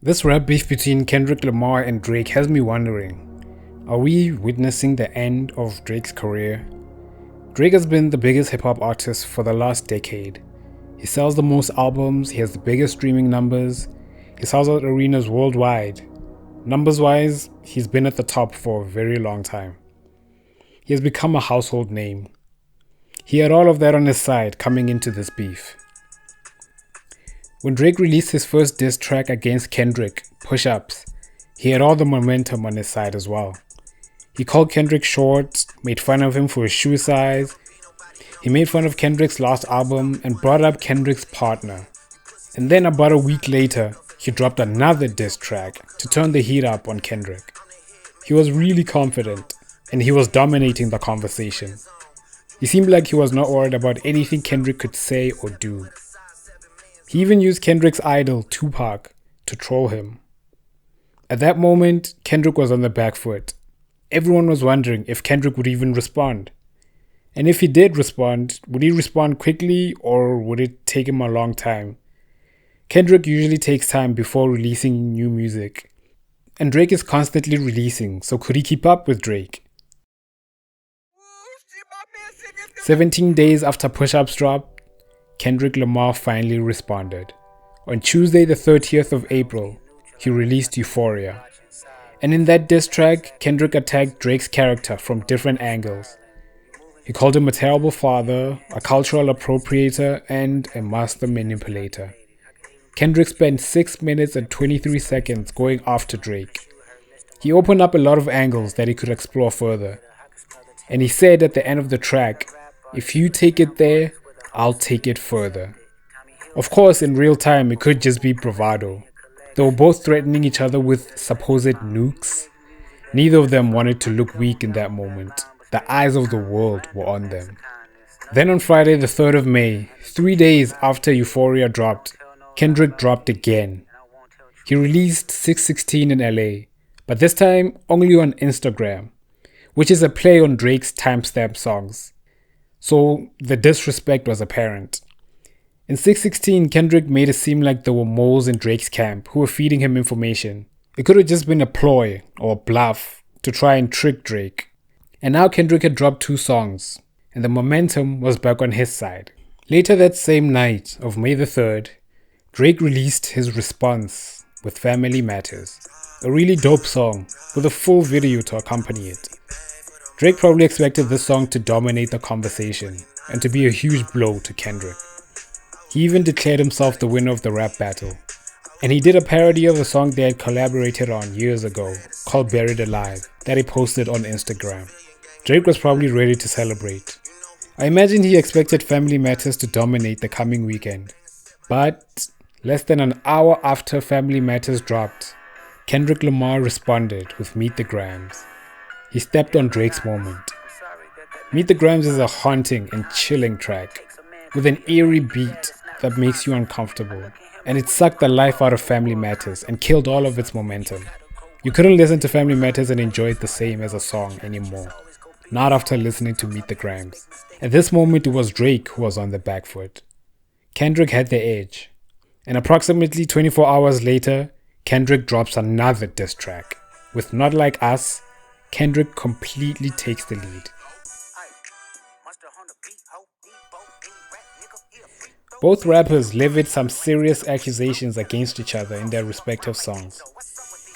This rap beef between Kendrick Lamar and Drake has me wondering, are we witnessing the end of Drake's career? Drake has been the biggest hip hop artist for the last decade. He sells the most albums, he has the biggest streaming numbers, he sells out arenas worldwide. Numbers wise, he's been at the top for a very long time. He has become a household name. He had all of that on his side coming into this beef. When Drake released his first diss track against Kendrick, Push Ups, he had all the momentum on his side as well. He called Kendrick short, made fun of him for his shoe size. He made fun of Kendrick's last album and brought up Kendrick's partner. And then about a week later, he dropped another diss track to turn the heat up on Kendrick. He was really confident, and he was dominating the conversation. He seemed like he was not worried about anything Kendrick could say or do. He even used Kendrick's idol, Tupac, to troll him. At that moment, Kendrick was on the back foot. Everyone was wondering if Kendrick would even respond. And if he did respond, would he respond quickly or would it take him a long time? Kendrick usually takes time before releasing new music. And Drake is constantly releasing, so could he keep up with Drake? 17 days after Push Ups dropped, Kendrick Lamar finally responded. On Tuesday the 30th of April, he released Euphoria. And in that diss track, Kendrick attacked Drake's character from different angles. He called him a terrible father, a cultural appropriator, and a master manipulator. Kendrick spent 6 minutes and 23 seconds going after Drake. He opened up a lot of angles that he could explore further. And he said at the end of the track, "If you take it there, I'll take it further." Of course, in real time, it could just be bravado. They were both threatening each other with supposed nukes. Neither of them wanted to look weak in that moment. The eyes of the world were on them. Then on Friday the 3rd of May, 3 days after Euphoria dropped, Kendrick dropped again. He released 616 in LA, but this time only on Instagram, which is a play on Drake's timestamp songs. So the disrespect was apparent. In 616, Kendrick made it seem like there were moles in Drake's camp who were feeding him information. It could have just been a ploy or a bluff to try and trick Drake. And now Kendrick had dropped 2 songs, and the momentum was back on his side. Later that same night of May the 3rd, Drake released his response with Family Matters, a really dope song with a full video to accompany it. Drake probably expected this song to dominate the conversation and to be a huge blow to Kendrick. He even declared himself the winner of the rap battle. And he did a parody of a song they had collaborated on years ago called Buried Alive that he posted on Instagram. Drake was probably ready to celebrate. I imagine he expected Family Matters to dominate the coming weekend. But less than an hour after Family Matters dropped, Kendrick Lamar responded with Meet the Grams. He stepped on Drake's moment. Meet the Grams is a haunting and chilling track with an eerie beat that makes you uncomfortable, and it sucked the life out of Family Matters and killed all of its momentum. You couldn't listen to Family Matters and enjoy it the same as a song anymore, not after listening to Meet the Grams. At this moment, it was Drake who was on the back foot. Kendrick had the edge, and approximately 24 hours later, Kendrick drops another diss track with Not Like Us. Kendrick completely takes the lead. Both rappers levied some serious accusations against each other in their respective songs,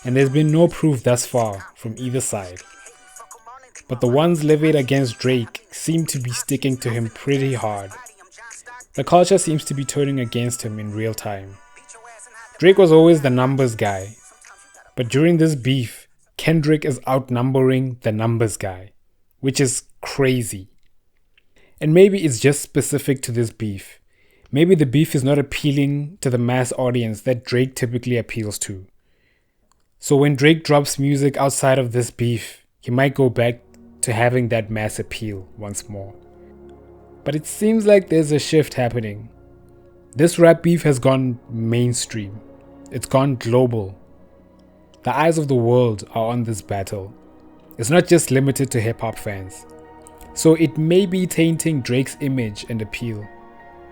and there's been no proof thus far from either side. But the ones levied against Drake seem to be sticking to him pretty hard. The culture seems to be turning against him in real time. Drake was always the numbers guy, but during this beef, Kendrick is outnumbering the numbers guy, which is crazy. And maybe it's just specific to this beef. Maybe the beef is not appealing to the mass audience that Drake typically appeals to. So when Drake drops music outside of this beef, he might go back to having that mass appeal once more. But it seems like there's a shift happening. This rap beef has gone mainstream. It's gone global. The eyes of the world are on this battle. It's not just limited to hip-hop fans. So it may be tainting Drake's image and appeal.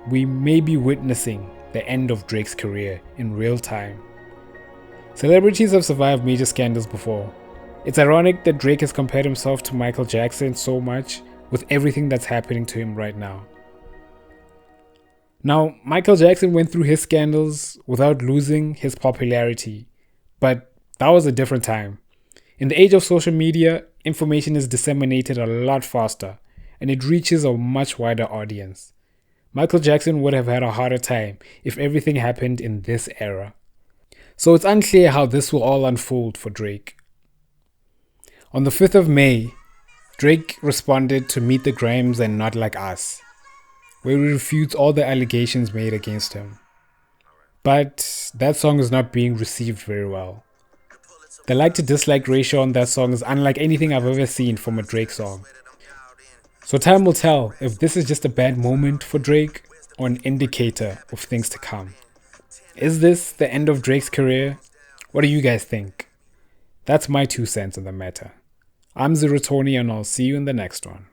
We may be witnessing the end of Drake's career in real time. Celebrities have survived major scandals before. It's ironic that Drake has compared himself to Michael Jackson so much with everything that's happening to him right now. Now, Michael Jackson went through his scandals without losing his popularity, but that was a different time. In the age of social media, information is disseminated a lot faster, and it reaches a much wider audience. Michael Jackson would have had a harder time if everything happened in this era. So it's unclear how this will all unfold for Drake. On the 5th of May, Drake responded to Meet the Grimes and Not Like Us, where he refutes all the allegations made against him. But that song is not being received very well. The like to dislike ratio on that song is unlike anything I've ever seen from a Drake song. So time will tell if this is just a bad moment for Drake or an indicator of things to come. Is this the end of Drake's career? What do you guys think? That's my 2 cents on the matter. I'm Zero Tony, and I'll see you in the next one.